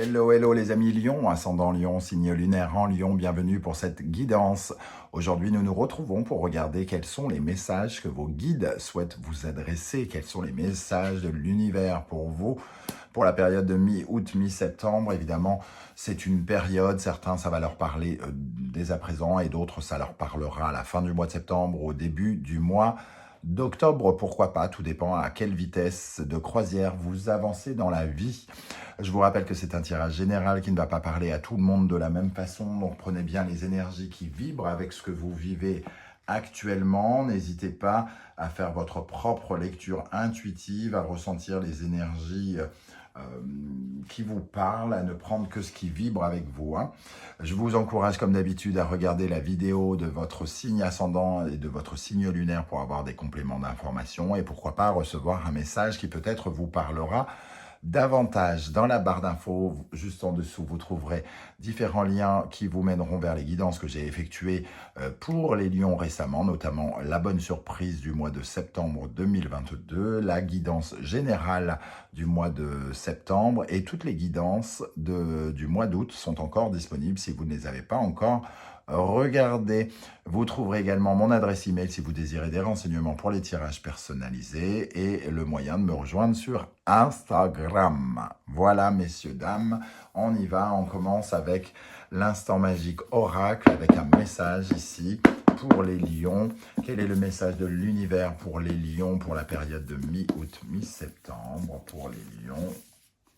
Hello, hello les amis Lion, ascendant Lion, signe lunaire en Lion, bienvenue pour cette guidance. Aujourd'hui, nous nous retrouvons pour regarder quels sont les messages que vos guides souhaitent vous adresser, quels sont les messages de l'univers pour vous, pour la période de mi-août, mi-septembre. Évidemment, c'est une période, certains, ça va leur parler dès à présent et d'autres, ça leur parlera à la fin du mois de septembre, au début du mois d'octobre, pourquoi pas, tout dépend à quelle vitesse de croisière vous avancez dans la vie. Je vous rappelle que c'est un tirage général qui ne va pas parler à tout le monde de la même façon, donc prenez bien les énergies qui vibrent avec ce que vous vivez actuellement. N'hésitez pas à faire votre propre lecture intuitive, à ressentir les énergies qui vous parlent, à ne prendre que ce qui vibre avec vous. Je vous encourage comme d'habitude à regarder la vidéo de votre signe ascendant et de votre signe lunaire pour avoir des compléments d'information et pourquoi pas recevoir un message qui peut-être vous parlera davantage. Dans la barre d'infos, juste en dessous, vous trouverez différents liens qui vous mèneront vers les guidances que j'ai effectuées pour les lions récemment, notamment la bonne surprise du mois de septembre 2022, la guidance générale du mois de septembre et toutes les guidances du mois d'août sont encore disponibles si vous ne les avez pas encore regardez. Vous trouverez également mon adresse email si vous désirez des renseignements pour les tirages personnalisés et le moyen de me rejoindre sur Instagram. Voilà, messieurs, dames, on y va. On commence avec l'instant magique oracle avec un message ici pour les lions. Quel est le message de l'univers pour les lions pour la période de mi-août, mi-septembre pour les lions?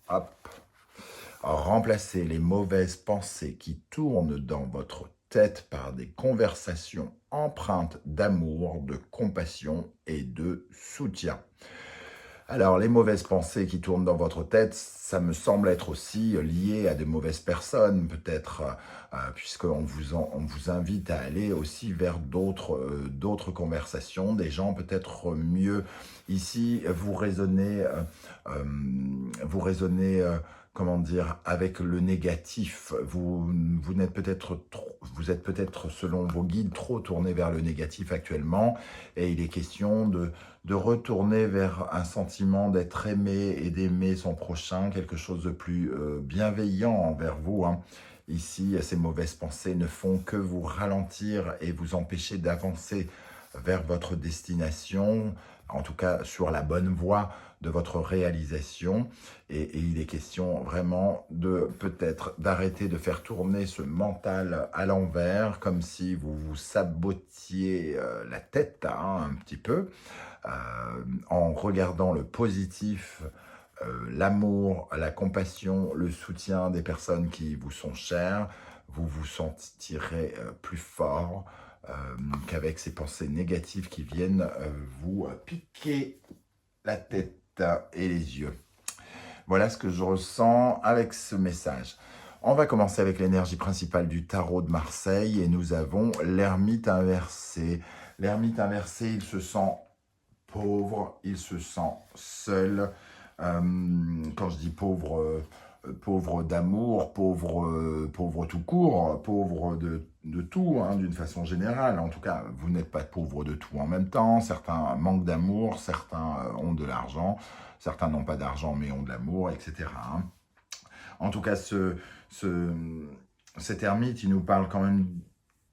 Hop. Remplacez les mauvaises pensées qui tournent dans votre tête par des conversations empreintes d'amour, de compassion et de soutien. Alors, les mauvaises pensées qui tournent dans votre tête, ça me semble être aussi lié à de mauvaises personnes, peut-être, puisqu'on vous invite à aller aussi vers d'autres conversations, des gens peut-être mieux. Ici, vous raisonnez comment dire, avec le négatif. Vous êtes peut-être, selon vos guides, trop tourné vers le négatif actuellement, et il est question de retourner vers un sentiment d'être aimé et d'aimer son prochain, quelque chose de plus bienveillant envers vous. Ici, ces mauvaises pensées ne font que vous ralentir et vous empêcher d'avancer vers votre destination, en tout cas sur la bonne voie de votre réalisation. Et il est question vraiment de peut-être d'arrêter de faire tourner ce mental à l'envers, comme si vous vous sabotiez la tête un petit peu, en regardant le positif, l'amour, la compassion, le soutien des personnes qui vous sont chères. Vous vous sentirez plus fort qu'avec ces pensées négatives qui viennent vous piquer la tête et les yeux. Voilà ce que je ressens avec ce message. On va commencer avec l'énergie principale du tarot de Marseille et nous avons l'ermite inversé. L'ermite inversé, il se sent pauvre, il se sent seul. Quand je dis pauvre, pauvre d'amour, pauvre tout court, pauvre de tout, d'une façon générale. En tout cas, vous n'êtes pas pauvre de tout en même temps. Certains manquent d'amour, certains ont de l'argent, certains n'ont pas d'argent mais ont de l'amour, etc. En tout cas, cet ermite, il nous parle quand même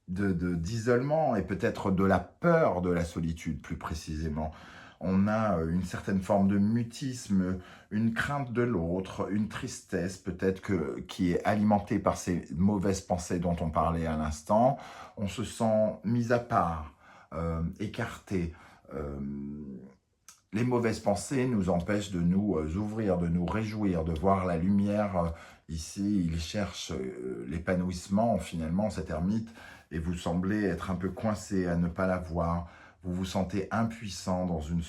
d'isolement et peut-être de la peur de la solitude, plus précisément. On a une certaine forme de mutisme, une crainte de l'autre, une tristesse peut-être qui est alimentée par ces mauvaises pensées dont on parlait à l'instant. On se sent mis à part, écarté. Les mauvaises pensées nous empêchent de nous ouvrir, de nous réjouir, de voir la lumière. Ici, il cherche l'épanouissement, finalement, cet ermite, et vous semblez être un peu coincé à ne pas la voir. Vous vous sentez impuissant dans une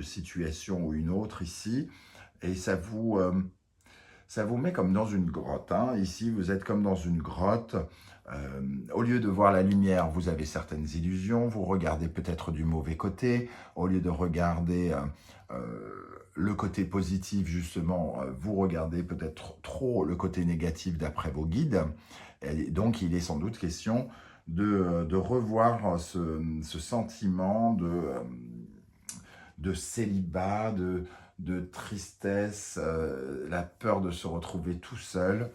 situation ou une autre ici, et ça vous met comme dans une grotte. Ici, vous êtes comme dans une grotte. Au lieu de voir la lumière, vous avez certaines illusions. Vous regardez peut-être du mauvais côté. Au lieu de regarder le côté positif, justement, vous regardez peut-être trop le côté négatif d'après vos guides. Et donc, il est sans doute question de revoir ce sentiment de célibat, de tristesse, la peur de se retrouver tout seul.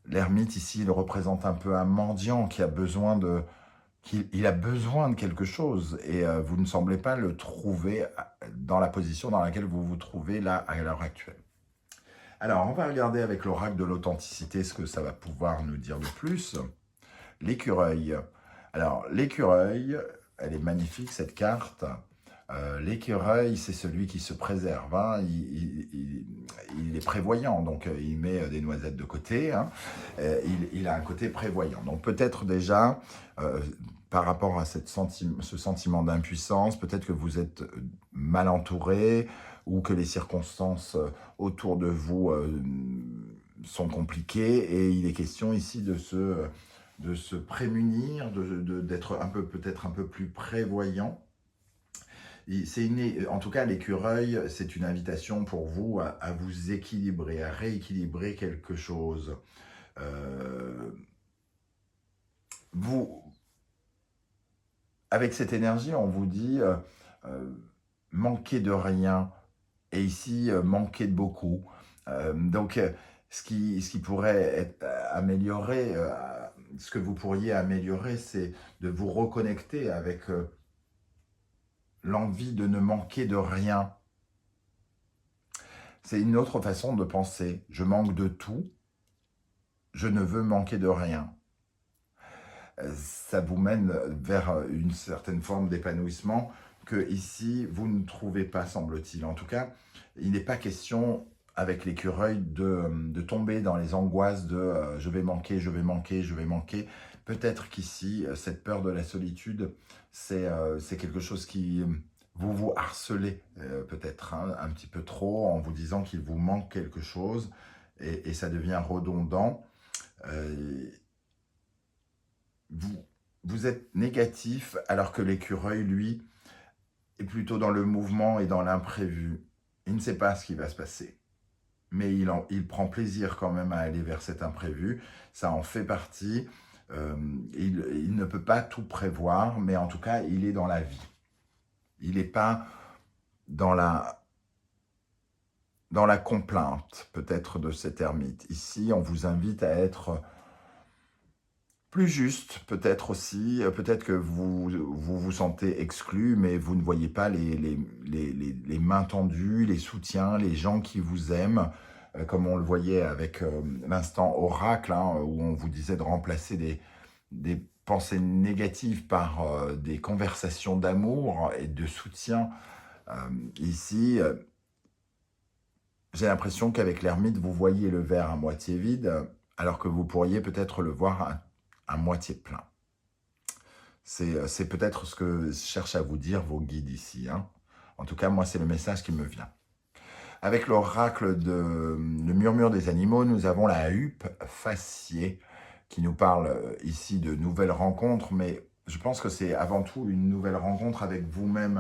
L'ermite ici, il représente un peu un mendiant qui a besoin de, il a besoin de quelque chose et vous ne semblez pas le trouver dans la position dans laquelle vous vous trouvez là à l'heure actuelle. Alors, on va regarder avec l'oracle de l'authenticité ce que ça va pouvoir nous dire de plus. L'écureuil. Alors, l'écureuil, elle est magnifique cette carte. L'écureuil, c'est celui qui se préserve. Hein. Il est prévoyant, donc il met des noisettes de côté. Hein. Il a un côté prévoyant. Donc peut-être déjà, par rapport à ce sentiment d'impuissance, peut-être que vous êtes mal entouré ou que les circonstances autour de vous sont compliquées. Et il est question ici de se prémunir, d'être peut-être un peu plus prévoyant. En tout cas, l'écureuil, c'est une invitation pour vous à vous équilibrer, à rééquilibrer quelque chose. Avec cette énergie, on vous dit manquer de rien, et ici, manquer de beaucoup. Donc, ce qui pourrait être amélioré, ce que vous pourriez améliorer, c'est de vous reconnecter avec l'envie de ne manquer de rien. C'est une autre façon de penser. Je manque de tout, je ne veux manquer de rien. Ça vous mène vers une certaine forme d'épanouissement que ici, vous ne trouvez pas, semble-t-il. En tout cas, il n'est pas question, avec l'écureuil, de tomber dans les angoisses de je vais manquer, je vais manquer, je vais manquer. Peut-être qu'ici, cette peur de la solitude, c'est quelque chose qui vous harcelez peut-être un petit peu trop en vous disant qu'il vous manque quelque chose et ça devient redondant. Vous êtes négatif alors que l'écureuil, lui, est plutôt dans le mouvement et dans l'imprévu. Il ne sait pas ce qui va se passer. Mais il prend plaisir quand même à aller vers cet imprévu. Ça en fait partie. Il ne peut pas tout prévoir, mais en tout cas, il est dans la vie. Il n'est pas dans la complainte, peut-être, de cet ermite. Ici, on vous invite à être plus juste, peut-être aussi. Peut-être que vous sentez exclu, mais vous ne voyez pas les mains tendues, les soutiens, les gens qui vous aiment, comme on le voyait avec l'instant oracle, hein, où on vous disait de remplacer des pensées négatives par des conversations d'amour et de soutien. Ici, j'ai l'impression qu'avec l'ermite, vous voyez le verre à moitié vide, alors que vous pourriez peut-être le voir à moitié plein. C'est peut-être ce que cherchent à vous dire vos guides ici. Hein. En tout cas, moi, c'est le message qui me vient. Avec l'oracle le murmure des animaux, nous avons la huppe faciée qui nous parle ici de nouvelles rencontres, mais je pense que c'est avant tout une nouvelle rencontre avec vous-même,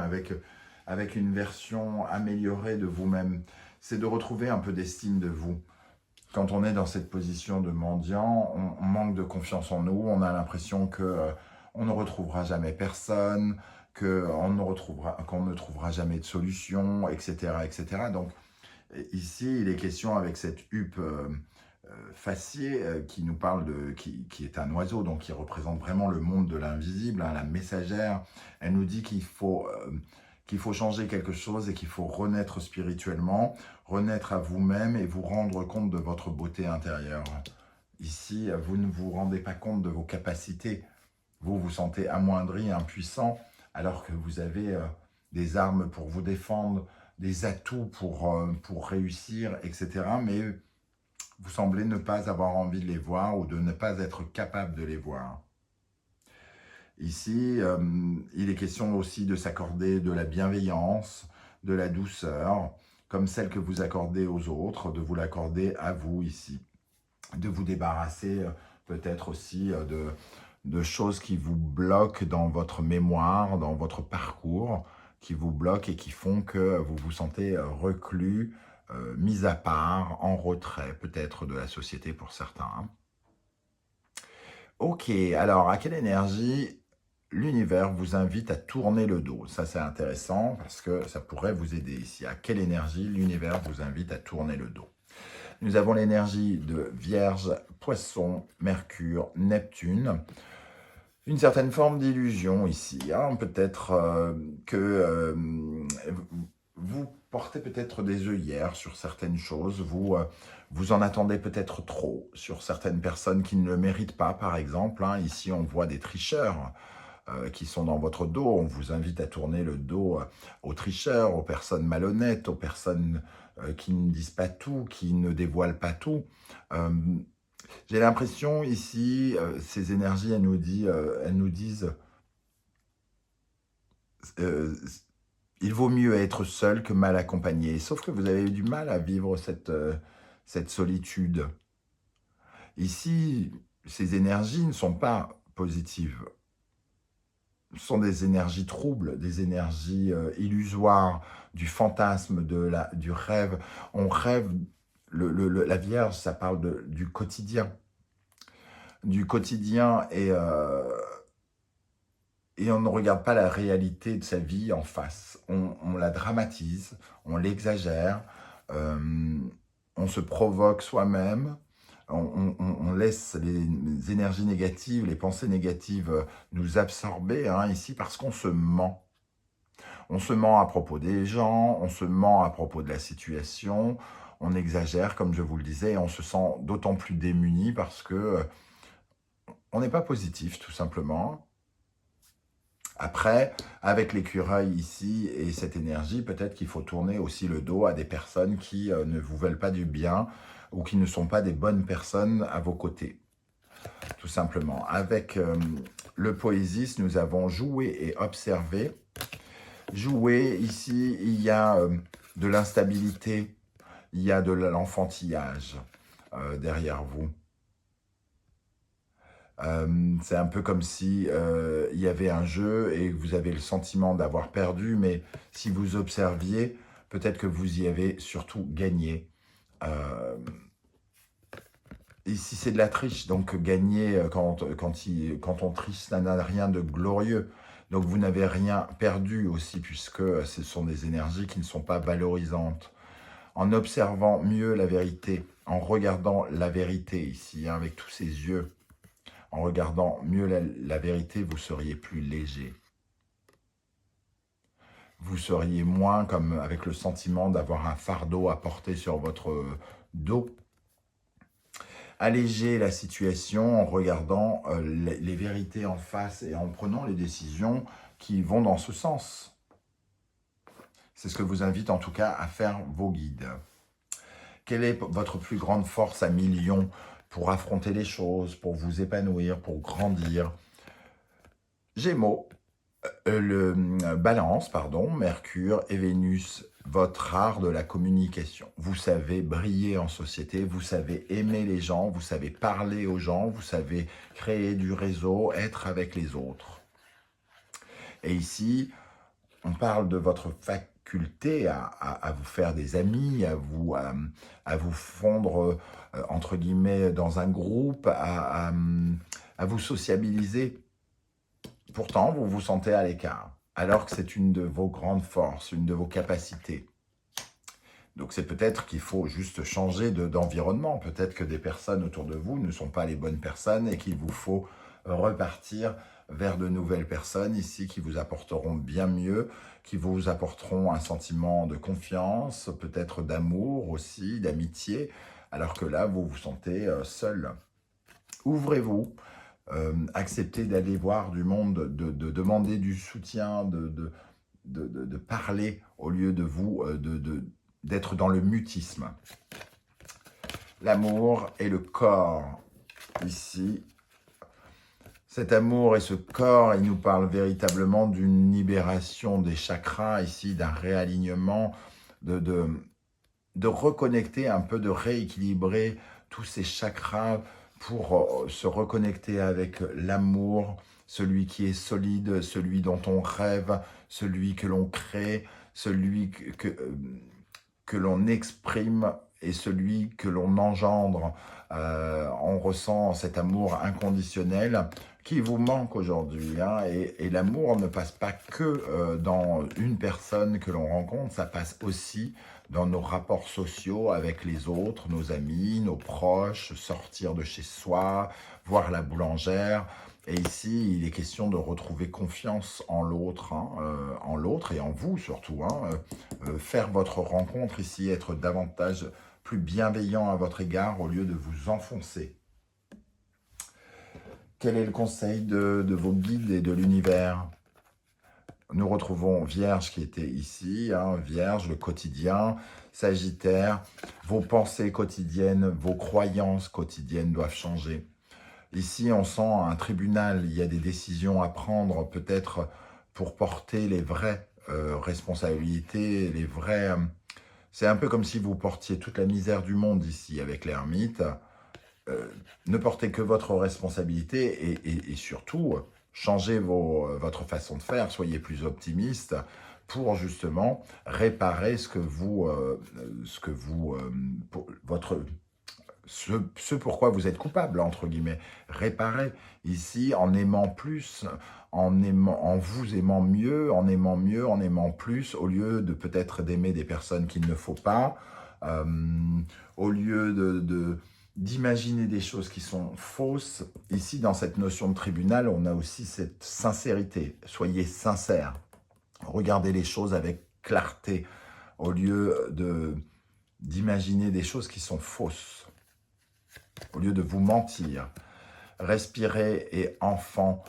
avec une version améliorée de vous-même. C'est de retrouver un peu d'estime de vous. Quand on est dans cette position de mendiant, on manque de confiance en nous, on a l'impression qu'on ne retrouvera jamais personne, qu'on ne trouvera jamais de solution, etc., etc. Donc ici, il est question avec cette huppe faciée qui nous parle qui est un oiseau, donc qui représente vraiment le monde de l'invisible, hein, la messagère. Elle nous dit qu'il faut changer quelque chose et qu'il faut renaître spirituellement, renaître à vous-même et vous rendre compte de votre beauté intérieure. Ici, vous ne vous rendez pas compte de vos capacités. Vous vous sentez amoindri, impuissant, alors que vous avez des armes pour vous défendre, des atouts pour réussir, etc. Mais vous semblez ne pas avoir envie de les voir ou de ne pas être capable de les voir. Ici, il est question aussi de s'accorder de la bienveillance, de la douceur, comme celle que vous accordez aux autres, de vous l'accorder à vous ici. De vous débarrasser peut-être aussi de choses qui vous bloquent dans votre mémoire, dans votre parcours, qui vous bloquent et qui font que vous vous sentez reclus, mis à part, en retrait peut-être de la société pour certains. Ok, alors à quelle énergie l'univers vous invite à tourner le dos. Ça, c'est intéressant parce que ça pourrait vous aider ici. À quelle énergie l'univers vous invite à tourner le dos? Nous avons l'énergie de Vierge, Poisson, Mercure, Neptune. Une certaine forme d'illusion ici. Hein. Peut-être que vous portez peut-être des œillères sur certaines choses. Vous en attendez peut-être trop sur certaines personnes qui ne le méritent pas, par exemple. Hein. Ici, on voit des tricheurs qui sont dans votre dos. On vous invite à tourner le dos aux tricheurs, aux personnes malhonnêtes, aux personnes qui ne disent pas tout, qui ne dévoilent pas tout. J'ai l'impression ici, ces énergies, elles nous disent il vaut mieux être seul que mal accompagné. Sauf que vous avez eu du mal à vivre cette solitude. Ici, ces énergies ne sont pas positives. Ce sont des énergies troubles, des énergies illusoires, du fantasme, du rêve. On rêve, la Vierge, ça parle du quotidien. Du quotidien et on ne regarde pas la réalité de sa vie en face. On la dramatise, on l'exagère, on se provoque soi-même, on laisse les énergies négatives, les pensées négatives nous absorber ici parce qu'on se ment. On se ment à propos des gens, on se ment à propos de la situation, on exagère, comme je vous le disais, et on se sent d'autant plus démuni parce que on n'est pas positif, tout simplement. Après, avec l'écureuil ici et cette énergie, peut-être qu'il faut tourner aussi le dos à des personnes qui ne vous veulent pas du bien ou qui ne sont pas des bonnes personnes à vos côtés, tout simplement. Avec le Poésis, nous avons joué et observé. Jouer, ici, il y a de l'instabilité, il y a de l'enfantillage derrière vous. C'est un peu comme si il y avait un jeu et vous avez le sentiment d'avoir perdu, mais si vous observiez, peut-être que vous y avez surtout gagné. Ici, c'est de la triche, donc gagner quand on triche, ça n'a rien de glorieux. Donc vous n'avez rien perdu aussi, puisque ce sont des énergies qui ne sont pas valorisantes. En observant mieux la vérité, en regardant la vérité ici, avec tous ces yeux, en regardant mieux la vérité, vous seriez plus léger. Vous seriez moins comme avec le sentiment d'avoir un fardeau à porter sur votre dos. Alléger la situation en regardant les vérités en face et en prenant les décisions qui vont dans ce sens. C'est ce que vous invite en tout cas à faire vos guides. Quelle est votre plus grande force à millions pour affronter les choses, pour vous épanouir, pour grandir? Gémeaux, Balance, pardon, Mercure et Vénus, votre art de la communication. Vous savez briller en société, vous savez aimer les gens, vous savez parler aux gens, vous savez créer du réseau, être avec les autres. Et ici, on parle de votre faculté à vous faire des amis, à vous fondre, entre guillemets, dans un groupe, à vous sociabiliser. Pourtant, vous vous sentez à l'écart, alors que c'est une de vos grandes forces, une de vos capacités. Donc c'est peut-être qu'il faut juste changer d'environnement. Peut-être que des personnes autour de vous ne sont pas les bonnes personnes et qu'il vous faut repartir vers de nouvelles personnes ici qui vous apporteront bien mieux, qui vous apporteront un sentiment de confiance, peut-être d'amour aussi, d'amitié, alors que là, vous vous sentez seul. Ouvrez-vous. Accepter d'aller voir du monde, de demander du soutien, de parler au lieu de vous, d'être dans le mutisme. L'amour et le corps, ici. Cet amour et ce corps, il nous parle véritablement d'une libération des chakras, ici, d'un réalignement, de reconnecter un peu, de rééquilibrer tous ces chakras, pour se reconnecter avec l'amour, celui qui est solide, celui dont on rêve, celui que l'on crée, celui que l'on exprime et celui que l'on engendre. On ressent cet amour inconditionnel qui vous manque aujourd'hui, hein, et l'amour ne passe pas que dans une personne que l'on rencontre, ça passe aussi dans nos rapports sociaux avec les autres, nos amis, nos proches, sortir de chez soi, voir la boulangère. Et ici, il est question de retrouver confiance en l'autre, hein, en l'autre et en vous surtout. Hein, faire votre rencontre ici, être davantage plus bienveillant à votre égard au lieu de vous enfoncer. Quel est le conseil de vos guides et de l'univers? Nous retrouvons Vierge qui était ici, hein, Vierge, le quotidien, Sagittaire, vos pensées quotidiennes, vos croyances quotidiennes doivent changer. Ici, on sent un tribunal, il y a des décisions à prendre peut-être pour porter les vraies responsabilités, les vrais... c'est un peu comme si vous portiez toute la misère du monde ici avec l'ermite. Ne portez que votre responsabilité et surtout, changez votre façon de faire, soyez plus optimiste pour justement réparer ce pourquoi vous êtes coupable, entre guillemets. Réparer ici en aimant plus, en vous aimant mieux, en aimant plus, au lieu de peut-être d'aimer des personnes qu'il ne faut pas, au lieu d'imaginer des choses qui sont fausses. Ici, dans cette notion de tribunal, on a aussi cette sincérité. Soyez sincères. Regardez les choses avec clarté, au lieu d'imaginer des choses qui sont fausses, au lieu de vous mentir. Respirez et enfant,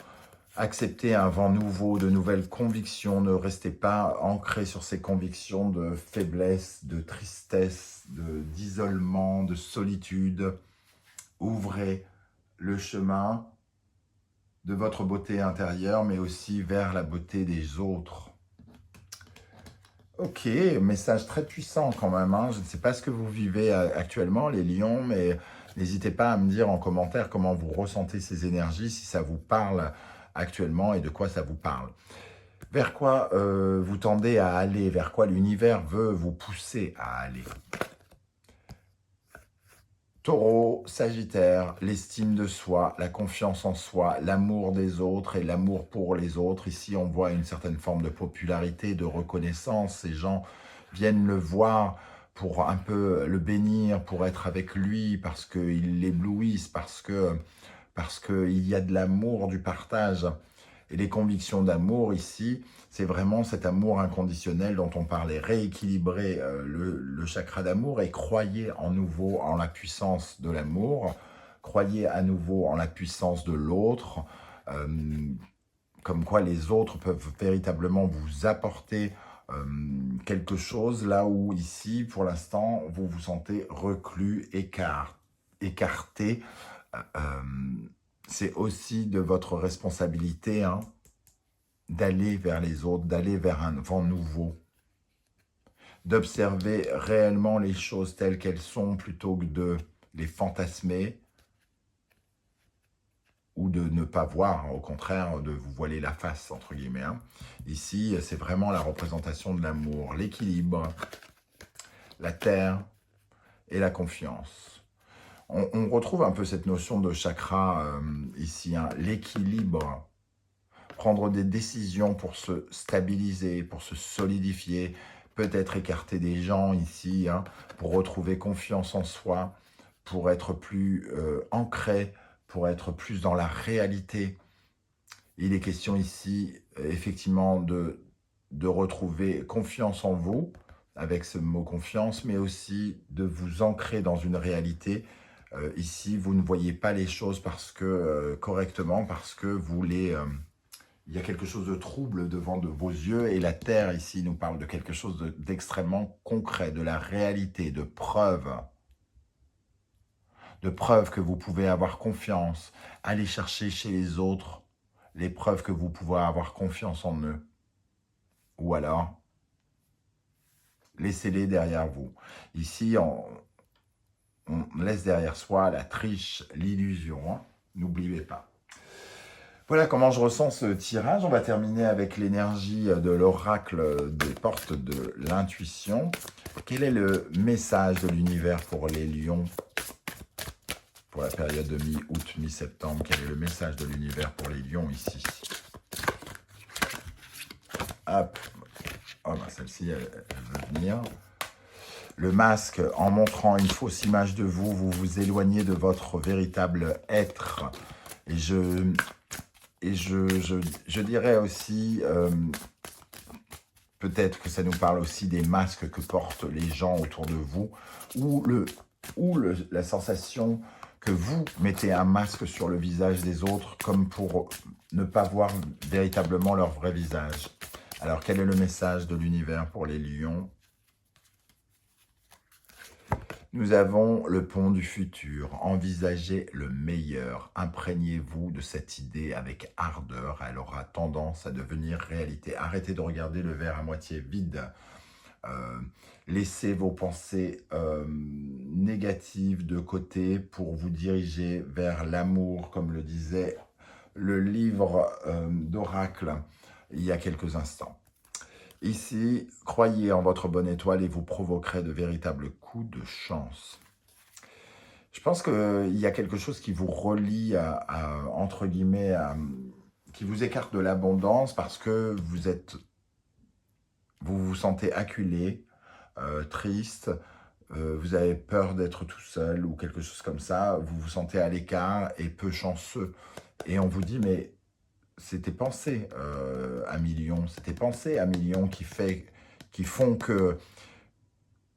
acceptez un vent nouveau, de nouvelles convictions. Ne restez pas ancré sur ces convictions de faiblesse, de tristesse, d'isolement, de solitude. Ouvrez le chemin de votre beauté intérieure, mais aussi vers la beauté des autres. Ok, message très puissant quand même. Hein. Je ne sais pas ce que vous vivez actuellement, les lions, mais n'hésitez pas à me dire en commentaire comment vous ressentez ces énergies, si ça vous parle actuellement et de quoi ça vous parle. Vers quoi vous tendez à aller, vers quoi l'univers veut vous pousser à aller. Taureau, Sagittaire, l'estime de soi, la confiance en soi, l'amour des autres et l'amour pour les autres. Ici, on voit une certaine forme de popularité, de reconnaissance. Ces gens viennent le voir pour un peu le bénir, pour être avec lui, parce qu'ils l'éblouissent, parce qu'il y a de l'amour, du partage. Et les convictions d'amour ici, c'est vraiment cet amour inconditionnel dont on parlait. Rééquilibrer le chakra d'amour et croyez en nouveau en la puissance de l'amour. Croyez à nouveau en la puissance de l'autre. Comme quoi les autres peuvent véritablement vous apporter quelque chose. Là où ici, pour l'instant, vous vous sentez reclus, écarté. C'est aussi de votre responsabilité hein, d'aller vers les autres, d'aller vers un vent nouveau, d'observer réellement les choses telles qu'elles sont plutôt que de les fantasmer ou de ne pas voir, au contraire, de vous voiler la face, entre guillemets. Hein. Ici, c'est vraiment la représentation de l'amour, l'équilibre, la terre et la confiance. On retrouve un peu cette notion de chakra ici, hein, l'équilibre, prendre des décisions pour se stabiliser, pour se solidifier, peut-être écarter des gens ici, hein, pour retrouver confiance en soi, pour être plus ancré, pour être plus dans la réalité. Il est question ici, effectivement, de retrouver confiance en vous, avec ce mot confiance, mais aussi de vous ancrer dans une réalité. Ici, vous ne voyez pas les choses correctement parce que il y a quelque chose de trouble devant vos yeux et la Terre ici nous parle de quelque chose d'extrêmement concret, de la réalité, de preuves que vous pouvez avoir confiance, aller chercher chez les autres les preuves que vous pouvez avoir confiance en eux. Ou alors, laissez-les derrière vous. Ici, on laisse derrière soi la triche, l'illusion. Hein. N'oubliez pas. Voilà comment je ressens ce tirage. On va terminer avec l'énergie de l'oracle des portes de l'intuition. Quel est le message de l'univers pour les lions, pour la période de mi-août, mi-septembre. Quel est le message de l'univers pour les lions ici? Hop. Oh, bah, celle-ci, elle veut venir. Le masque, en montrant une fausse image de vous, vous vous éloignez de votre véritable être. Et je dirais aussi, peut-être que ça nous parle aussi des masques que portent les gens autour de vous, ou la sensation que vous mettez un masque sur le visage des autres, comme pour ne pas voir véritablement leur vrai visage. Alors, quel est le message de l'univers pour les lions? Nous avons le pont du futur. Envisagez le meilleur. Imprégnez-vous de cette idée avec ardeur. Elle aura tendance à devenir réalité. Arrêtez de regarder le verre à moitié vide. Laissez vos pensées négatives de côté pour vous diriger vers l'amour, comme le disait le livre d'Oracle il y a quelques instants. Ici, croyez en votre bonne étoile et vous provoquerez de véritables coups de chance. Je pense qu'il y a quelque chose qui vous relie entre guillemets, qui vous écarte de l'abondance parce que vous vous sentez acculé, triste, vous avez peur d'être tout seul ou quelque chose comme ça, vous vous sentez à l'écart et peu chanceux. Et on vous dit, mais c'est tes pensées à millions, c'est tes pensées à millions qui font que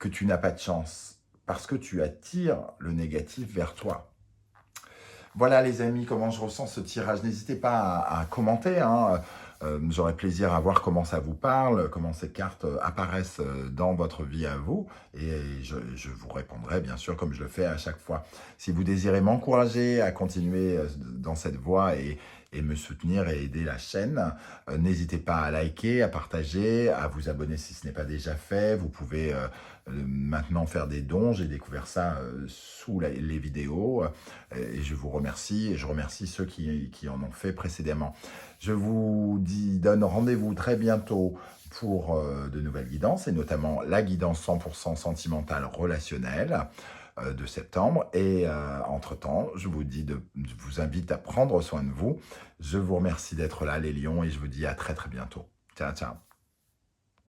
tu n'as pas de chance, parce que tu attires le négatif vers toi. Voilà les amis, comment je ressens ce tirage. N'hésitez pas à commenter, hein. J'aurai plaisir à voir comment ça vous parle, comment ces cartes apparaissent dans votre vie à vous. Et je vous répondrai bien sûr comme je le fais à chaque fois. Si vous désirez m'encourager à continuer dans cette voie et me soutenir et aider la chaîne, n'hésitez pas à liker, à partager, à vous abonner si ce n'est pas déjà fait. Vous pouvez maintenant faire des dons. J'ai découvert ça sous les vidéos et je vous remercie et je remercie ceux qui en ont fait précédemment. Je vous donne rendez-vous très bientôt pour de nouvelles guidances et notamment la guidance 100% sentimentale relationnelle de septembre. Et entre-temps, je vous invite à prendre soin de vous. Je vous remercie d'être là les lions et je vous dis à très très bientôt. Ciao, ciao.